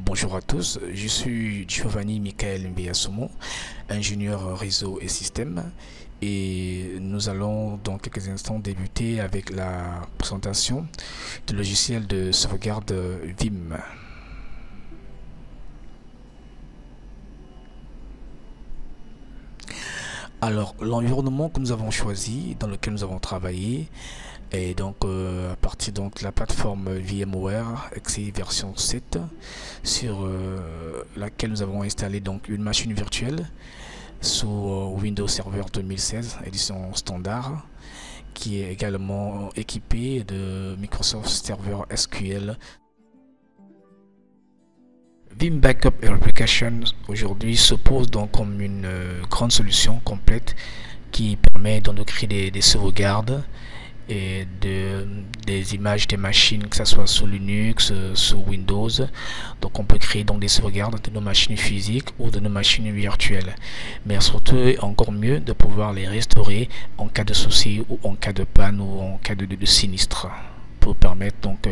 Bonjour à tous, je suis Giovanni Michael Mbeyasomo, ingénieur réseau et système, et nous allons dans quelques instants débuter avec la présentation du logiciel de sauvegarde Vim. Alors, l'environnement que nous avons choisi, dans lequel nous avons travaillé, est donc à partir de la plateforme VMware XE version 7, sur laquelle nous avons installé donc une machine virtuelle sous Windows Server 2016 édition standard, qui est également équipée de Microsoft Server SQL. Vim Backup et Replication aujourd'hui se pose donc comme une grande solution complète qui permet donc de créer des sauvegardes et des images des machines, que ce soit sous Linux, sous Windows. Donc on peut créer donc des sauvegardes de nos machines physiques ou de nos machines virtuelles, mais surtout encore mieux de pouvoir les restaurer en cas de souci ou en cas de panne ou en cas de sinistre, pour permettre donc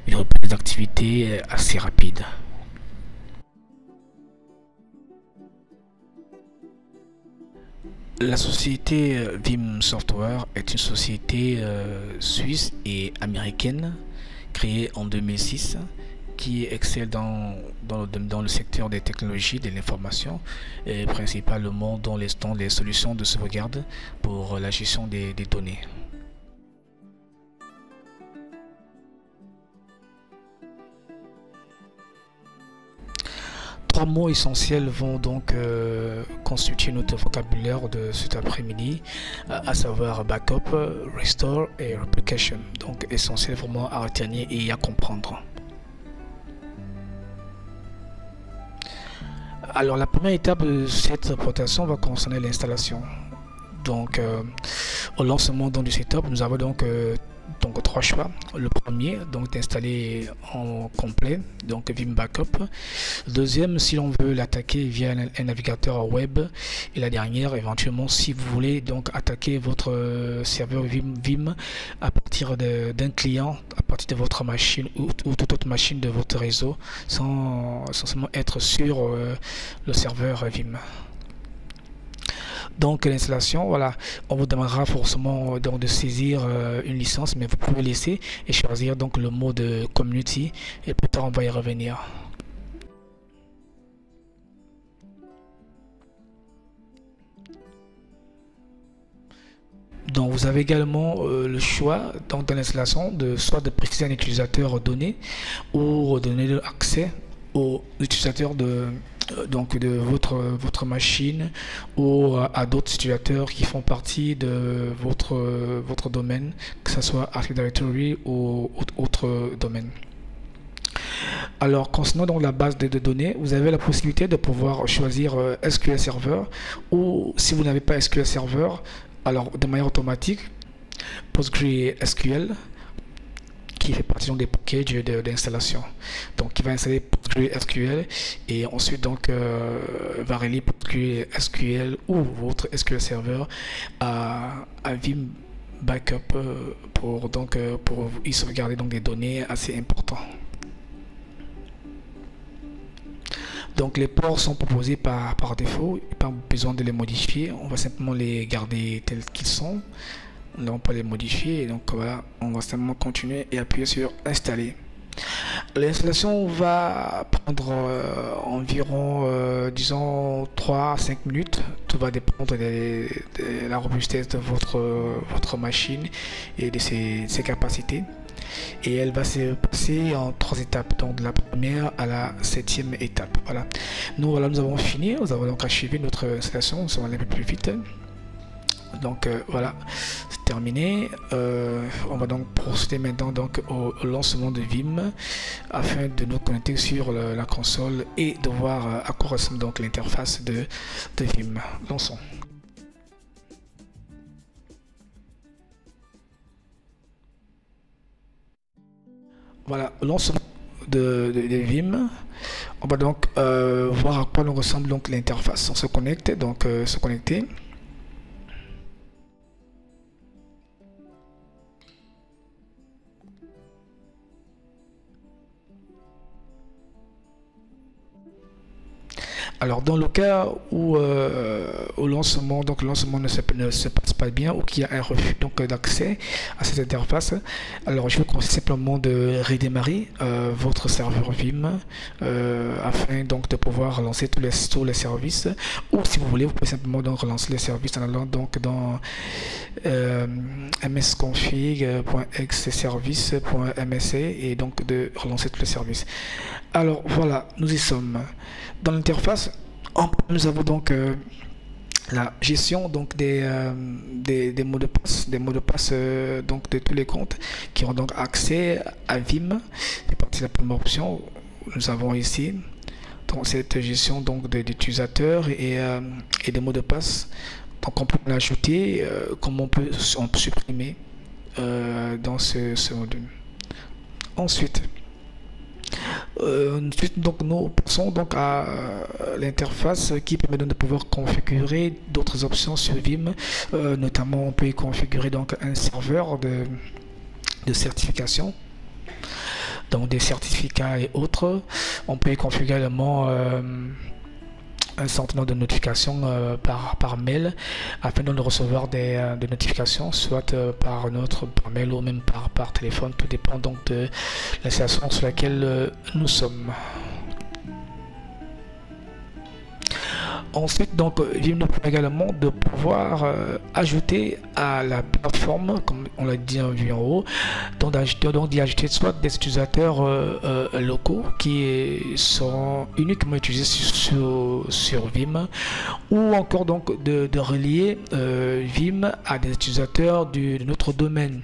une reprise d'activité assez rapide. La société Vim Software est une société suisse et américaine créée en 2006 qui excelle dans le secteur des technologies de l'information et principalement dans les solutions de sauvegarde pour la gestion des données. Trois mots essentiels vont donc constituer notre vocabulaire de cet après-midi, à savoir backup, restore et replication. Donc essentiel vraiment à retenir et à comprendre. Alors la première étape de cette présentation va concerner l'installation. Donc au lancement du setup, nous avons donc trois choix. Le premier, donc d'installer en complet, donc Vim Backup. Le deuxième, si l'on veut l'attaquer via un navigateur web. Et la dernière, éventuellement, si vous voulez donc attaquer votre serveur Vim à partir d'un client, à partir de votre machine ou toute autre machine de votre réseau, sans seulement être sur le serveur Vim. Donc l'installation, voilà, on vous demandera forcément donc de saisir une licence, mais vous pouvez laisser et choisir donc le mode community et plus tard on va y revenir. Donc vous avez également le choix donc dans l'installation de soit de préciser un utilisateur donné ou donner l'accès aux utilisateurs de votre machine ou à d'autres utilisateurs qui font partie de votre domaine, que ce soit Active Directory ou autre domaine. Alors, concernant donc la base de données, vous avez la possibilité de pouvoir choisir SQL Server, ou si vous n'avez pas SQL Server, alors de manière automatique, PostgreSQL, qui fait partie donc des packages d'installation. Donc il va installer PostgreSQL et ensuite donc va relier PostgreSQL ou votre SQL Server à Vim Backup pour y sauvegarder donc des données assez importantes. Donc les ports sont proposés par défaut, pas besoin de les modifier, on va simplement les garder tels qu'ils sont. Nous n'avons pas les modifier, et donc voilà, on va simplement continuer et appuyer sur installer. L'installation va prendre environ disons 3 à 5 minutes. Tout va dépendre de la robustesse de votre machine et de ses capacités. Et elle va se passer en 3 étapes, donc de la première à la 7e étape. Voilà. Nous avons fini, nous avons donc achevé notre installation, on va aller un peu plus vite. Donc voilà, c'est terminé. On va donc procéder maintenant donc au lancement de Vim afin de nous connecter sur la console et de voir à quoi ressemble donc l'interface de Vim. Lançons. Voilà, lancement de Vim. On va donc voir à quoi nous ressemble donc l'interface. On se connecte, donc se connecter. Alors dans le cas où au lancement, donc le lancement ne se passe pas bien ou qu'il y a un refus donc d'accès à cette interface, alors je vous conseille simplement de redémarrer votre serveur Vim afin donc de pouvoir lancer tous les services, ou si vous voulez vous pouvez simplement donc relancer les services en allant donc dans msconfig.exe service.msc et donc de relancer tous les services. Alors voilà, nous y sommes. Dans l'interface, nous avons donc la gestion donc des mots de passe, donc de tous les comptes qui ont donc accès à Vim. C'est partie de la première option. Nous avons ici donc cette gestion donc d'utilisateurs et des mots de passe. Donc on peut l'ajouter comme on peut supprimer dans ce module. Ensuite, donc nous passons donc à l'interface qui permet de pouvoir configurer d'autres options sur Vim. Notamment on peut y configurer donc un serveur de certification, donc des certificats et autres. On peut y configurer également un centre de notification par mail afin de recevoir des notifications soit par mail ou même par téléphone. Tout dépend donc de la situation sur laquelle nous sommes. Ensuite, donc, Vim nous permet également de pouvoir ajouter à la plateforme, comme on l'a dit en vue en haut, donc d'y ajouter soit des utilisateurs locaux qui seront uniquement utilisés sur Vim, ou encore donc de relier Vim à des utilisateurs de notre domaine.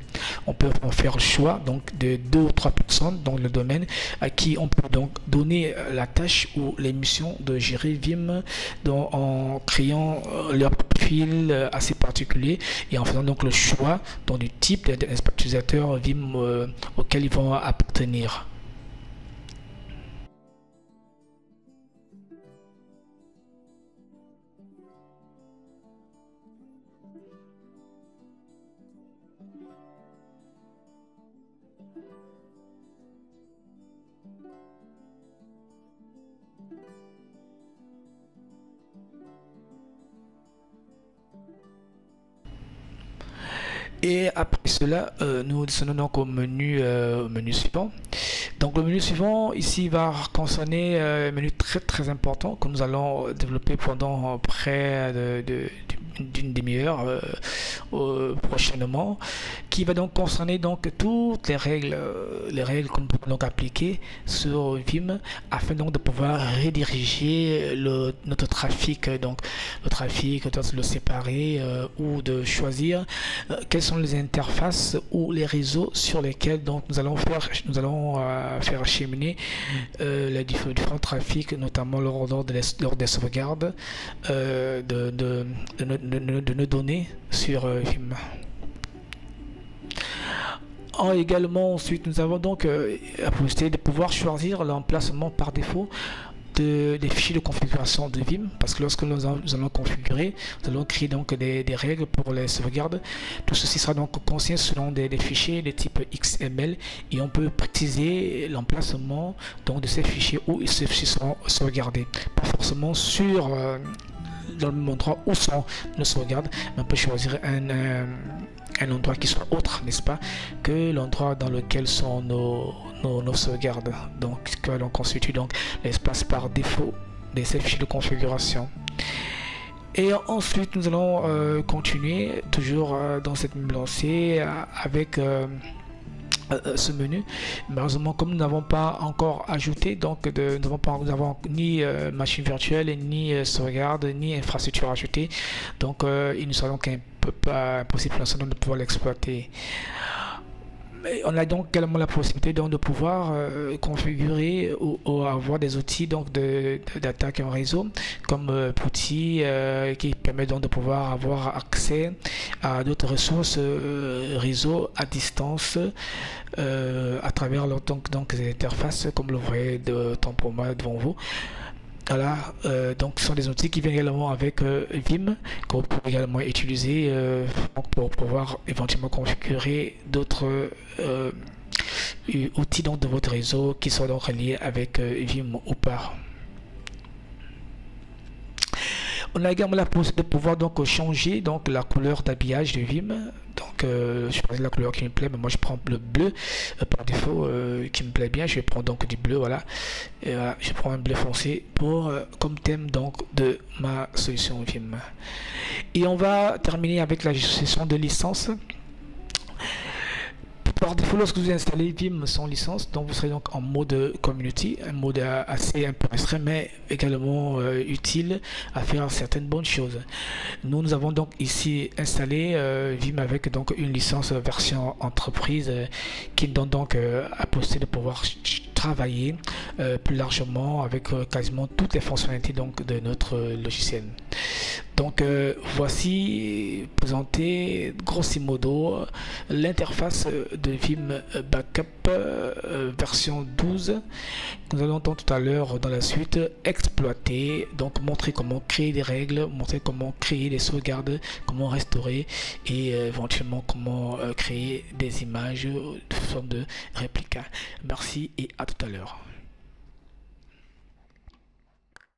On peut en faire le choix donc de 2 ou 3 personnes dans le domaine à qui on peut donc donner la tâche ou les missions de gérer Vim en créant leur profil assez particulier et en faisant donc le choix dans du type d'utilisateur Vim auquel ils vont appartenir. Et après cela, nous descendons donc au menu suivant. Donc le menu suivant ici va concerner un menu très important que nous allons développer pendant près d'une demi-heure prochainement, qui va donc concerner donc toutes les règles que nous pouvons donc appliquer sur Vim afin donc de pouvoir rediriger notre trafic, donc le trafic, de le séparer ou de choisir quelles sont les interfaces ou les réseaux sur lesquels donc nous allons faire acheminer les différents trafics, notamment lors des sauvegardes de nos données sur Vim. Également, ensuite, nous avons donc la possibilité de pouvoir choisir l'emplacement par défaut des fichiers de configuration de Vim, parce que lorsque nous allons configurer, nous allons créer donc des règles pour les sauvegardes. Tout ceci sera donc consigné selon des fichiers de type XML et on peut préciser l'emplacement donc de ces fichiers où ces fichiers seront sauvegardés, pas forcément sur dans le même endroit où sont nos sauvegardes, mais on peut choisir un endroit qui soit autre, n'est-ce pas, que l'endroit dans lequel sont nos sauvegardes, donc que l'on constitue donc l'espace par défaut de ces fichiers de configuration. Et ensuite nous allons continuer toujours dans cette même lancée avec ce menu. Malheureusement, comme nous n'avons pas encore ajouté, donc nous n'avons ni machine virtuelle, ni sauvegarde, ni infrastructure ajoutée, donc il nous sera donc impossible pour l'instant de pouvoir l'exploiter. On a donc également la possibilité donc de pouvoir configurer ou avoir des outils donc d'attaque en réseau comme outils qui permettent donc de pouvoir avoir accès à d'autres ressources réseau à distance à travers donc les interfaces comme vous le voyez de temps pour moi devant vous. Voilà, donc ce sont des outils qui viennent également avec Vim, que vous pouvez également utiliser pour pouvoir éventuellement configurer d'autres outils donc de votre réseau qui sont donc reliés avec Vim ou pas. On a également la possibilité de pouvoir donc changer donc la couleur d'habillage de Vim. Donc je choisis la couleur qui me plaît, mais moi je prends le bleu par défaut qui me plaît bien. Je prends donc du bleu, voilà. Et voilà, je prends un bleu foncé pour comme thème donc de ma solution Vim. Et on va terminer avec la gestion de licence. Par défaut, lorsque vous installez Vim sans licence, donc vous serez donc en mode community, un mode assez un peu restreint, mais également utile à faire certaines bonnes choses. Nous avons donc ici installé Vim avec donc une licence version entreprise qui donne donc la possibilité de pouvoir travailler plus largement avec quasiment toutes les fonctionnalités donc de notre logiciel. Donc voici présenté grosso modo l'interface de Vim Backup version 12 que nous allons tout à l'heure dans la suite exploiter, donc montrer comment créer des règles, montrer comment créer des sauvegardes, comment restaurer et éventuellement comment créer des images de forme de réplica. Merci et à tout à l'heure.